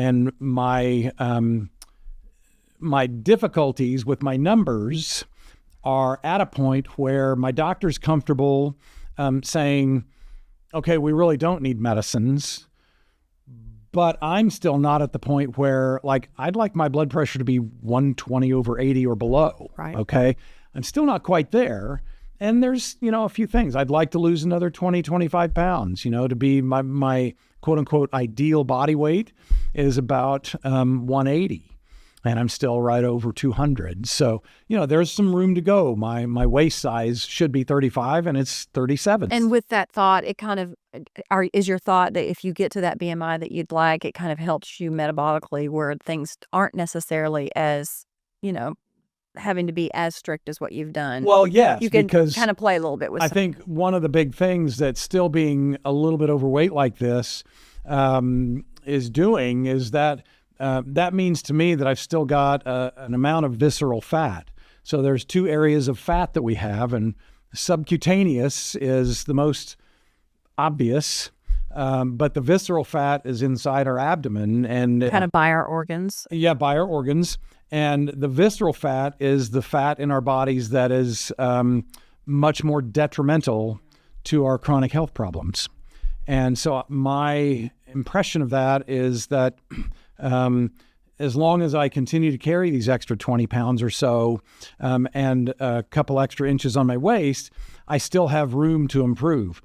and my difficulties with my numbers are at a point where my doctor's comfortable saying, okay, we really don't need medicines. But I'm still not at the point where, like, I'd like my blood pressure to be 120/80 or below. Right. Okay. I'm still not quite there. And there's, a few things. I'd like to lose another 20, 25 pounds, to be my quote unquote ideal body weight is about 180. And I'm still right over 200. So, there's some room to go. My waist size should be 35 and it's 37. And with that thought, it kind of, is your thought that if you get to that BMI that you'd like, it kind of helps you metabolically where things aren't necessarily as, having to be as strict as what you've done? Well, yes, you can because kind of play a little bit with I think one of the big things that still being a little bit overweight like this is that that means to me that I've still got an amount of visceral fat. So there's two areas of fat that we have, and subcutaneous is the most obvious, but the visceral fat is inside our abdomen and kind of by our organs. Yeah, by our organs. And the visceral fat is the fat in our bodies that is much more detrimental to our chronic health problems. And so my impression of that is that as long as I continue to carry these extra 20 pounds or so and a couple extra inches on my waist, I still have room to improve.